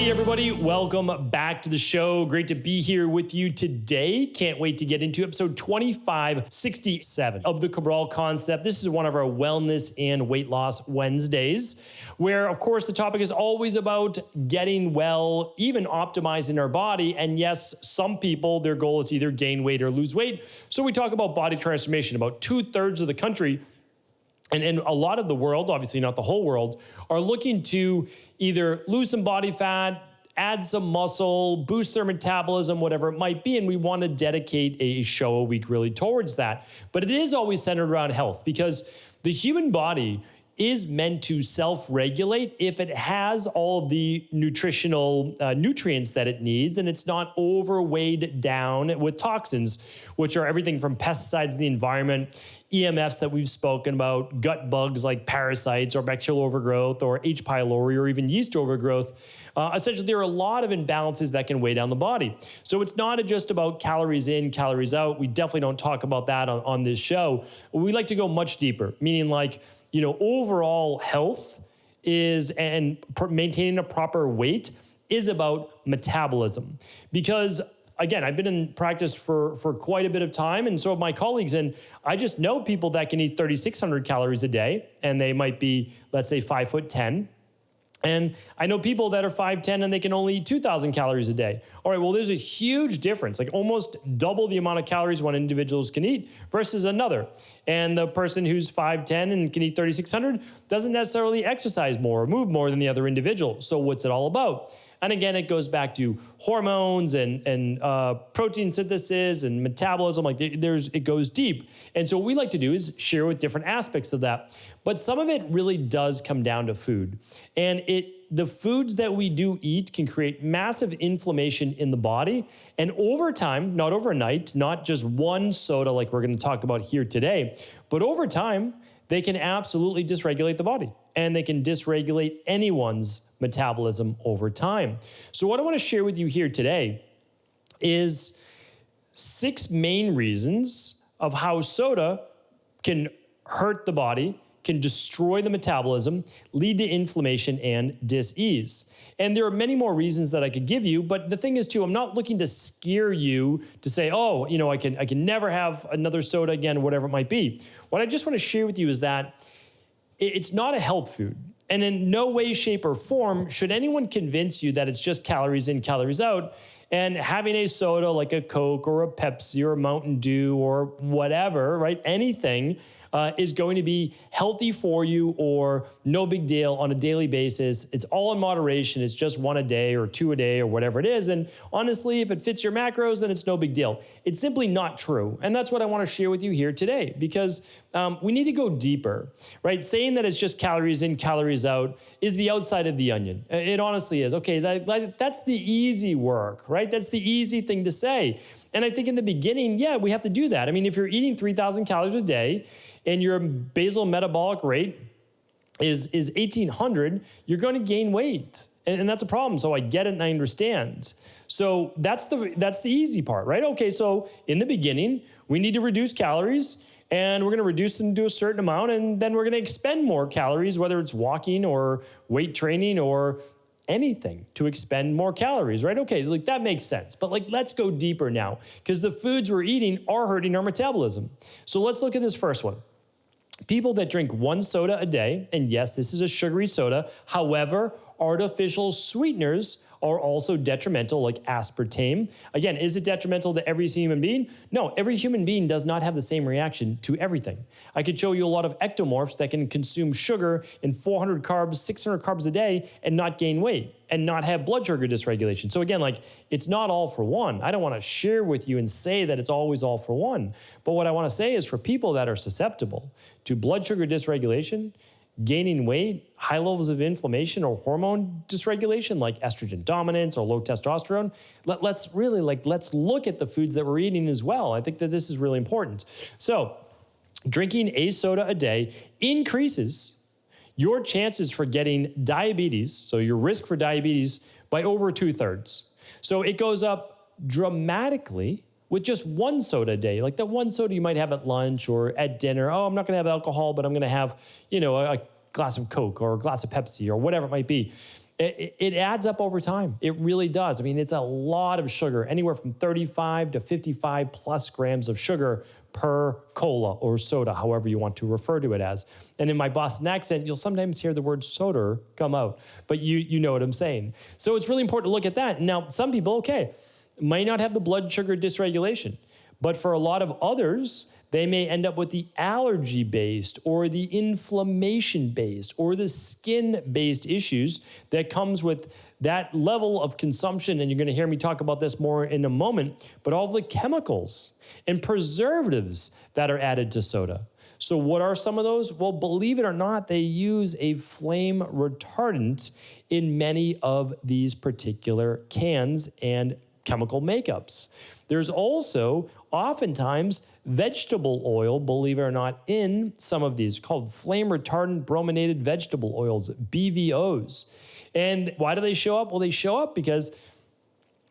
Hey everybody, welcome back to the show. Great to be here with you today. Can't wait to get into episode 2567 of the Cabral concept. This is one of our wellness and weight loss Wednesdays, where of course the topic is always about getting well, even optimizing our body. And yes, some people, their goal is to either gain weight or lose weight. So we talk about body transformation. About 2/3 of the country and a lot of the world, obviously not the whole world, are looking to either lose some body fat, add some muscle, boost their metabolism, whatever it might be. And we want to dedicate a show a week really towards that. But it is always centered around health, because the human body is meant to self-regulate if it has all of the nutritional nutrients that it needs, and it's not overweighed down with toxins, which are everything from pesticides in the environment, EMFs that we've spoken about, gut bugs like parasites or bacterial overgrowth or H. pylori or even yeast overgrowth. Essentially, there are a lot of imbalances that can weigh down the body. So it's not just about calories in, calories out. We definitely don't talk about that on this show. We like to go much deeper, meaning like, you know, overall health is, and maintaining a proper weight is about metabolism. Because again, I've been in practice for quite a bit of time, and so have my colleagues, and I just know people that can eat 3,600 calories a day, and they might be, let's say, 5'10". And I know people that are 5'10" and they can only eat 2,000 calories a day. All right, well, there's a huge difference, like almost double the amount of calories one individual can eat versus another. And the person who's 5'10" and can eat 3,600 doesn't necessarily exercise more or move more than the other individual. So what's it all about? And again, it goes back to hormones and protein synthesis and metabolism. Like it goes deep. And so what we like to do is share with different aspects of that. But some of it really does come down to food. And the foods that we do eat can create massive inflammation in the body. And over time, not overnight, not just one soda like we're going to talk about here today, but over time, they can absolutely dysregulate the body, and they can dysregulate anyone's metabolism over time. So what I want to share with you here today is 6 main reasons of how soda can hurt the body, can destroy the metabolism, lead to inflammation and dis-ease. And there are many more reasons that I could give you, but the thing is too, I'm not looking to scare you to say, oh, you know, I can never have another soda again, whatever it might be. What I just want to share with you is that it's not a health food. And in no way, shape, or form should anyone convince you that it's just calories in, calories out. And having a soda like a Coke or a Pepsi or a Mountain Dew or whatever, right, anything is going to be healthy for you or no big deal on a daily basis. It's all in moderation. It's just 1 a day or 2 a day or whatever it is. And honestly, if it fits your macros, then it's no big deal. It's simply not true. And that's what I want to share with you here today, because we need to go deeper, right? Saying that it's just calories in, calories out is the outside of the onion. It honestly is. Okay, that's the easy work, right? That's the easy thing to say. And I think in the beginning, yeah, we have to do that. I mean, if you're eating 3,000 calories a day and your basal metabolic rate is 1,800, you're going to gain weight. And that's a problem. So I get it and I understand. So that's the easy part, right? Okay, so in the beginning, we need to reduce calories, and we're going to reduce them to a certain amount, and then we're going to expend more calories, whether it's walking or weight training or anything to expend more calories, right? Okay, like that makes sense. But like, let's go deeper now, because the foods we're eating are hurting our metabolism. So let's look at this first one. People that drink 1 soda a day, and yes, this is a sugary soda. However, artificial sweeteners are also detrimental, like aspartame. Again, is it detrimental to every human being? No, every human being does not have the same reaction to everything. I could show you a lot of ectomorphs that can consume sugar and 400 carbs, 600 carbs a day and not gain weight and not have blood sugar dysregulation. So again, like, it's not all for one. I don't want to share with you and say that it's always all for one. But what I want to say is, for people that are susceptible to blood sugar dysregulation, gaining weight, high levels of inflammation or hormone dysregulation like estrogen dominance or low testosterone, let's look at the foods that we're eating as well. I think that this is really important. So drinking a soda a day increases your chances for getting diabetes, so your risk for diabetes, by over 2/3. So it goes up dramatically with just 1 soda a day. Like that 1 soda you might have at lunch or at dinner. Oh, I'm not going to have alcohol, but I'm going to have, you know, a glass of Coke or a glass of Pepsi or whatever it might be, it adds up over time. It really does. I mean, it's a lot of sugar, anywhere from 35 to 55 plus grams of sugar per cola or soda, however you want to refer to it as. And in my Boston accent, you'll sometimes hear the word soda come out, but you know what I'm saying. So it's really important to look at that. Now, some people, okay, might not have the blood sugar dysregulation, but for a lot of others, they may end up with the allergy-based or the inflammation-based or the skin-based issues that comes with that level of consumption. And you're going to hear me talk about this more in a moment, but all the chemicals and preservatives that are added to soda. So what are some of those? Well, believe it or not, they use a flame retardant in many of these particular cans and chemical makeups. There's also oftentimes vegetable oil, believe it or not, in some of these called flame retardant brominated vegetable oils, BVOs. And why do they show up? Well, they show up because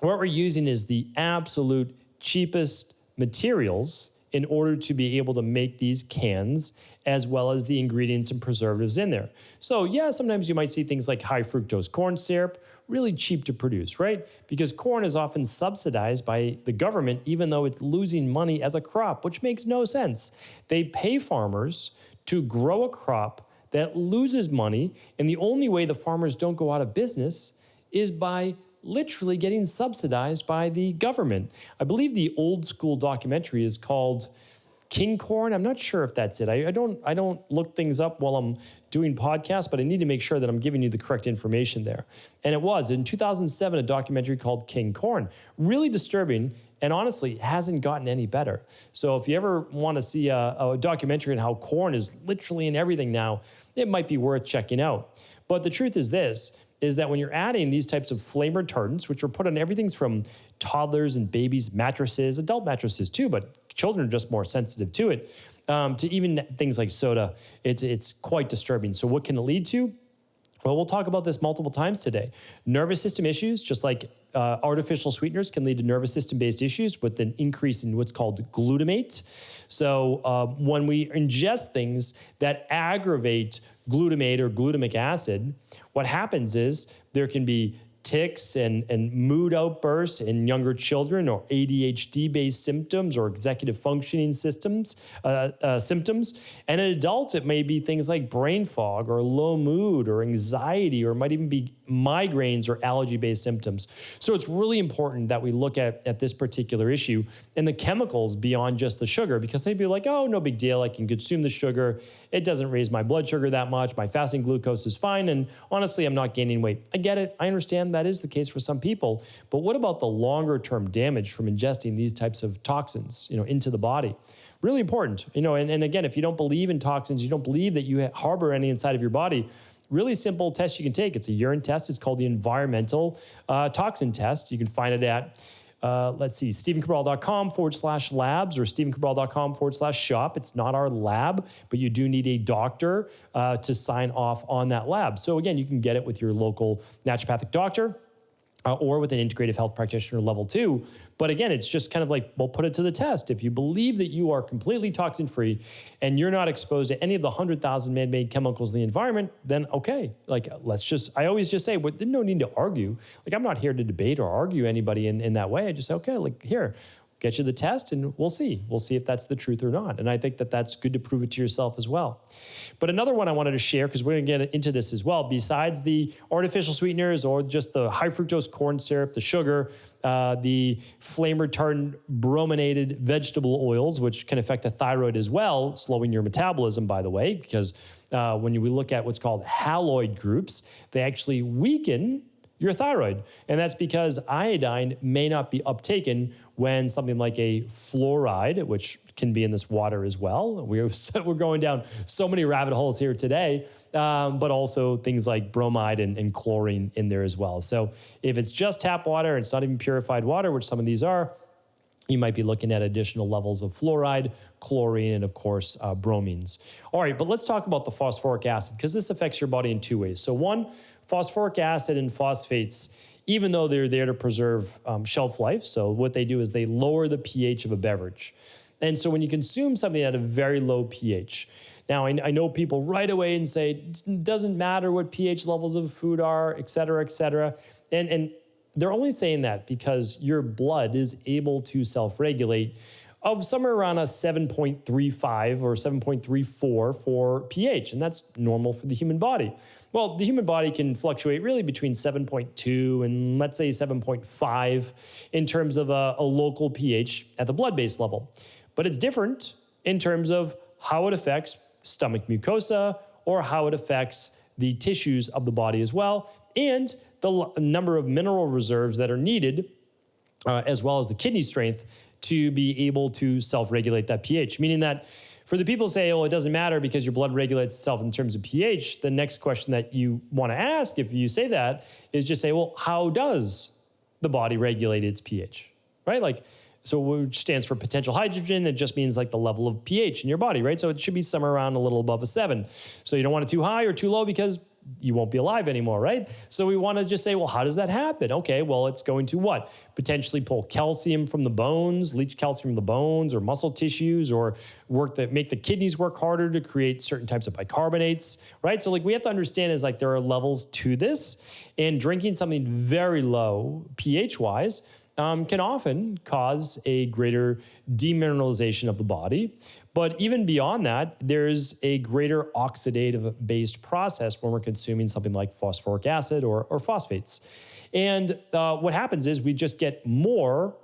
what we're using is the absolute cheapest materials in order to be able to make these cans, as well as the ingredients and preservatives in there. So yeah, sometimes you might see things like high fructose corn syrup, really cheap to produce, right? Because corn is often subsidized by the government, even though it's losing money as a crop, which makes no sense. They pay farmers to grow a crop that loses money, and the only way the farmers don't go out of business is by literally getting subsidized by the government. I believe the old school documentary is called King Corn. I'm not sure if that's it. I don't look things up while I'm doing podcasts, but I need to make sure that I'm giving you the correct information there. And it was in 2007, a documentary called King Corn. Really disturbing, and honestly, hasn't gotten any better. So if you ever want to see a documentary on how corn is literally in everything now, it might be worth checking out. But the truth is this, is that when you're adding these types of flame retardants, which are put on everything from toddlers and babies' mattresses, adult mattresses too, but children are just more sensitive to it, to even things like soda, it's quite disturbing. So what can it lead to? Well, we'll talk about this multiple times today. Nervous system issues, just like artificial sweeteners, can lead to nervous system-based issues with an increase in what's called glutamate. So when we ingest things that aggravate glutamate or glutamic acid, what happens is there can be tics and mood outbursts in younger children, or ADHD-based symptoms or executive functioning symptoms. And in adults, it may be things like brain fog or low mood or anxiety, or it might even be migraines or allergy-based symptoms. So it's really important that we look at this particular issue and the chemicals beyond just the sugar, because they'd be like, oh, no big deal. I can consume the sugar. It doesn't raise my blood sugar that much. My fasting glucose is fine. And honestly, I'm not gaining weight. I get it. I understand that is the case for some people, but what about the longer term damage from ingesting these types of toxins, into the body? Really important, and again, if you don't believe in toxins, you don't believe that you harbor any inside of your body, really simple test you can take. It's a urine test. It's called the environmental toxin test. You can find it at StephenCabral.com/labs or StephenCabral.com/shop. It's not our lab, but you do need a doctor to sign off on that lab. So again, you can get it with your local naturopathic doctor or with an integrative health practitioner level 2. But again, it's just kind of like, we'll put it to the test. If you believe that you are completely toxin-free and you're not exposed to any of the 100,000 man-made chemicals in the environment, then okay, I always just say, there's no need to argue. I'm not here to debate or argue anybody in that way. I just say, okay, here, get you the test and we'll see. We'll see if that's the truth or not. And I think that that's good to prove it to yourself as well. But another one I wanted to share, because we're going to get into this as well, besides the artificial sweeteners or just the high fructose corn syrup, the sugar, the flame retardant brominated vegetable oils, which can affect the thyroid as well, slowing your metabolism, by the way, because when we look at what's called haloid groups, they actually weaken your thyroid. And that's because iodine may not be uptaken when something like a fluoride, which can be in this water as well. We're going down so many rabbit holes here today, but also things like bromide and chlorine in there as well. So if it's just tap water, it's not even purified water, which some of these are, you might be looking at additional levels of fluoride, chlorine, and of course, bromines. All right, but let's talk about the phosphoric acid, because this affects your body in two ways. So one, phosphoric acid and phosphates, even though they're there to preserve shelf life, so what they do is they lower the pH of a beverage. And so when you consume something at a very low pH, Now, I know people right away and say, it doesn't matter what pH levels of food are, et cetera, et cetera. And they're only saying that because your blood is able to self-regulate of somewhere around a 7.35 or 7.34 for pH, and that's normal for the human body. Well, the human body can fluctuate really between 7.2 and let's say 7.5 in terms of a local pH at the blood-based level. But it's different in terms of how it affects stomach mucosa or how it affects the tissues of the body as well, and the number of mineral reserves that are needed, as well as the kidney strength to be able to self-regulate that pH. Meaning that for the people who say, oh, it doesn't matter because your blood regulates itself in terms of pH, the next question that you want to ask if you say that is just say, well, how does the body regulate its pH, right? Like, so which stands for potential hydrogen. It just means like the level of pH in your body, right? So it should be somewhere around a little above a 7. So you don't want it too high or too low because you won't be alive anymore, right? So we want to just say, well, how does that happen? Okay, well, it's going to what? Potentially pull calcium from the bones, leach calcium from the bones or muscle tissues, or make the kidneys work harder to create certain types of bicarbonates, right? So like we have to understand is like there are levels to this, and drinking something very low pH-wise can often cause a greater demineralization of the body. But even beyond that, there's a greater oxidative-based process when we're consuming something like phosphoric acid or phosphates. And what happens is we just get more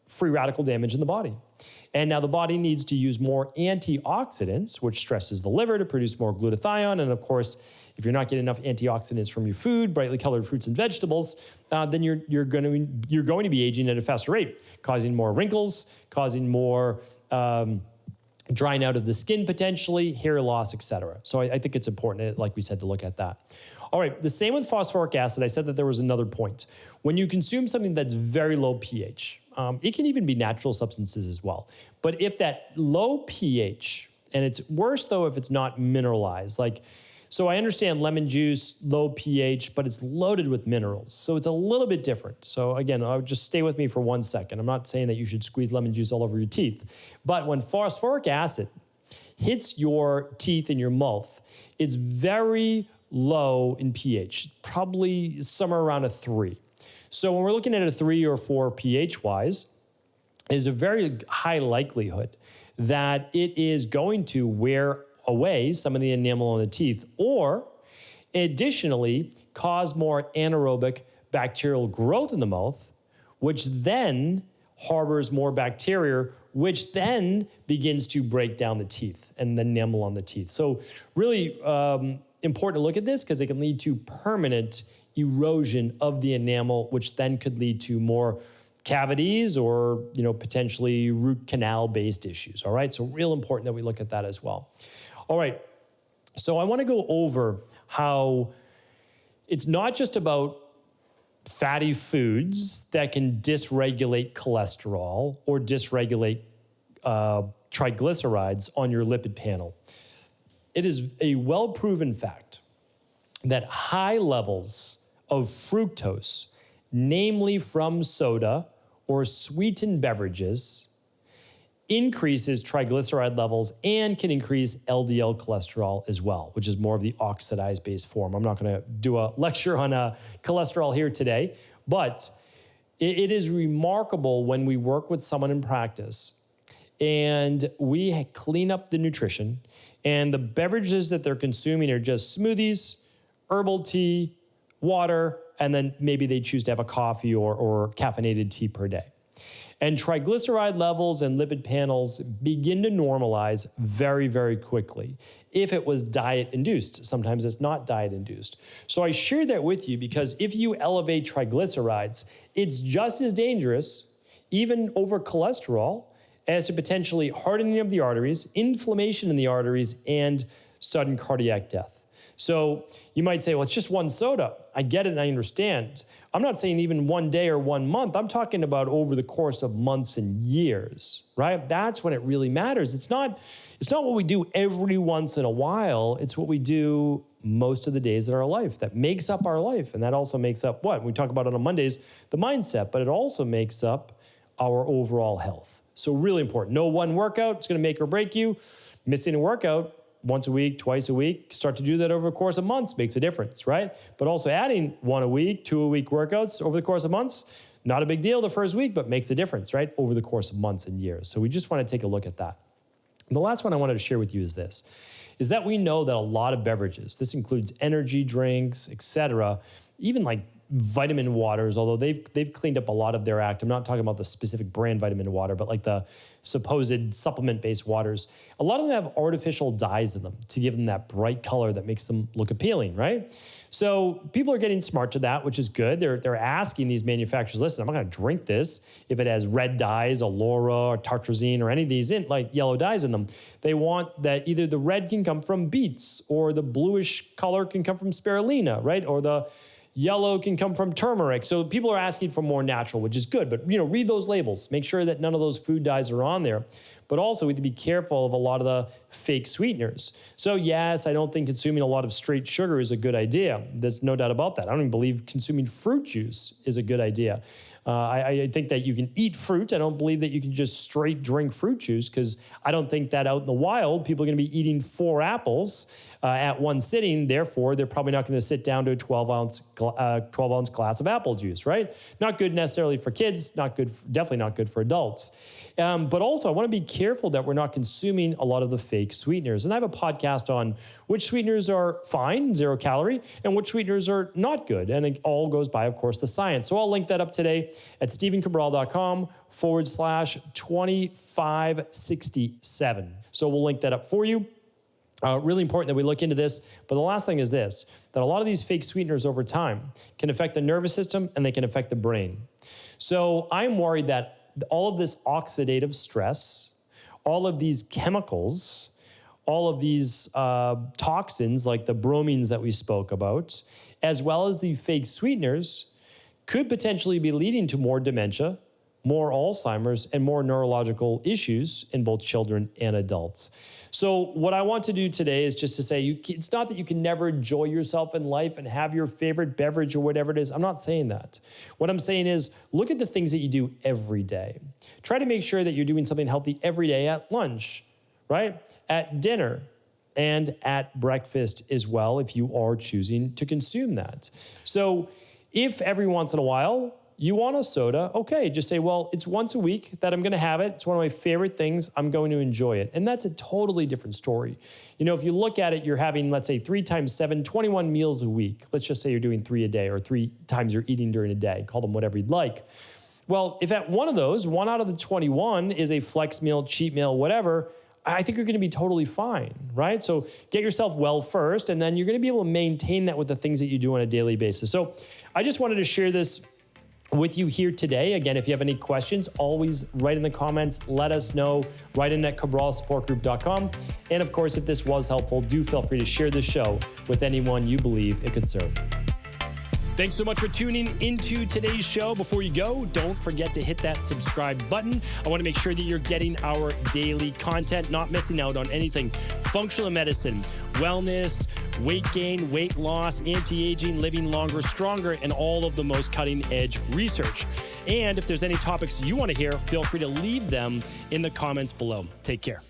free radical damage in the body. And now the body needs to use more antioxidants, which stresses the liver to produce more glutathione. And of course, if you're not getting enough antioxidants from your food, brightly colored fruits and vegetables, then you're going to be aging at a faster rate, causing more wrinkles, causing more drying out of the skin potentially, hair loss, etc. So I think it's important, like we said, to look at that. All right, the same with phosphoric acid. I said that there was another point. When you consume something that's very low pH, it can even be natural substances as well. But if that low pH, and it's worse though if it's not mineralized, like, so I understand lemon juice, low pH, but it's loaded with minerals. So it's a little bit different. So again, I'll just stay with me for 1 second. I'm not saying that you should squeeze lemon juice all over your teeth, but when phosphoric acid hits your teeth and your mouth, it's very low in pH, probably somewhere around a 3. So when we're looking at a 3 or 4 pH-wise, there's a very high likelihood that it is going to wear away some of the enamel on the teeth, or additionally cause more anaerobic bacterial growth in the mouth, which then harbors more bacteria, which then begins to break down the teeth and the enamel on the teeth. So really important to look at this because it can lead to permanent erosion of the enamel, which then could lead to more cavities or potentially root canal based issues. All right, so real important that we look at that as well. All right, so I want to go over how it's not just about fatty foods that can dysregulate cholesterol or dysregulate triglycerides on your lipid panel. It is a well-proven fact that high levels of fructose, namely from soda or sweetened beverages, increases triglyceride levels and can increase LDL cholesterol as well, which is more of the oxidized-based form. I'm not going to do a lecture on cholesterol here today, but it is remarkable when we work with someone in practice and we clean up the nutrition and the beverages that they're consuming are just smoothies, herbal tea, water, and then maybe they choose to have a coffee or caffeinated tea per day. And triglyceride levels and lipid panels begin to normalize very, very quickly if it was diet-induced. Sometimes it's not diet-induced. So I share that with you because if you elevate triglycerides, it's just as dangerous, even over cholesterol, as to potentially hardening of the arteries, inflammation in the arteries, and sudden cardiac death. So you might say, well, it's just one soda. I get it and I understand. I'm not saying even 1 day or 1 month. I'm talking about over the course of months and years, right? That's when it really matters. It's not what we do every once in a while. It's what we do most of the days of our life that makes up our life. And that also makes up what? We talk about it on Mondays, the mindset, but it also makes up our overall health. So really important. No one workout is going to make or break you. Missing a workout once a week, twice a week. Start to do that over the course of months makes a difference, right? But also adding 1 a week, 2 a week workouts over the course of months, not a big deal the first week, but makes a difference, right? Over the course of months and years. So we just want to take a look at that. The last one I wanted to share with you is this, is that we know that a lot of beverages, this includes energy drinks, etc., even like vitamin waters, although they've cleaned up a lot of their act. I'm not talking about the specific brand vitamin water, but like the supposed supplement-based waters. A lot of them have artificial dyes in them to give them that bright color that makes them look appealing, right? So people are getting smart to that, which is good. They're asking these manufacturers, listen, I'm not going to drink this if it has red dyes, Allura, or tartrazine, or any of these like yellow dyes in them. They want that either the red can come from beets, or the bluish color can come from spirulina, right? Or the yellow can come from turmeric. So people are asking for more natural, which is good. But read those labels. Make sure that none of those food dyes are on there. But also we have to be careful of a lot of the fake sweeteners. So yes, I don't think consuming a lot of straight sugar is a good idea. There's no doubt about that. I don't even believe consuming fruit juice is a good idea. I think that you can eat fruit. I don't believe that you can just straight drink fruit juice, because I don't think that out in the wild, people are going to be eating 4 apples at one sitting. Therefore, they're probably not going to sit down to a 12-ounce glass of apple juice, right? Not good necessarily for kids, definitely not good for adults. But also, I want to be careful that we're not consuming a lot of the fake sweeteners. And I have a podcast on which sweeteners are fine, 0 calorie, and which sweeteners are not good. And it all goes by, of course, the science. So I'll link that up today at stephencabral.com/2567. So we'll link that up for you. Really important that we look into this. But the last thing is this, that a lot of these fake sweeteners over time can affect the nervous system and they can affect the brain. So I'm worried that all of this oxidative stress, all of these chemicals, all of these toxins like the bromines that we spoke about, as well as the fake sweeteners, could potentially be leading to more dementia, more Alzheimer's, and more neurological issues in both children and adults. So what I want to do today is just to say, it's not that you can never enjoy yourself in life and have your favorite beverage or whatever it is. I'm not saying that. What I'm saying is, look at the things that you do every day. Try to make sure that you're doing something healthy every day at lunch, right? At dinner, and at breakfast as well, if you are choosing to consume that. So if every once in a while you want a soda, okay, just say, well, it's once a week that I'm going to have it. It's one of my favorite things. I'm going to enjoy it. And that's a totally different story. If you look at it, you're having, let's say, 3 times 7, 21 meals a week. Let's just say you're doing 3 a day, or 3 times you're eating during a day. Call them whatever you'd like. Well, if at one of those, 1 out of the 21 is a flex meal, cheat meal, whatever, I think you're going to be totally fine, right? So get yourself well first, and then you're going to be able to maintain that with the things that you do on a daily basis. So I just wanted to share this with you here today. Again, if you have any questions, always write in the comments, let us know, write in at cabralsupportgroup.com. And of course, if this was helpful, do feel free to share this show with anyone you believe it could serve. Thanks so much for tuning into today's show. Before you go, don't forget to hit that subscribe button. I want to make sure that you're getting our daily content, not missing out on anything functional medicine, wellness, weight gain, weight loss, anti-aging, living longer, stronger, and all of the most cutting-edge research. And if there's any topics you want to hear, feel free to leave them in the comments below. Take care.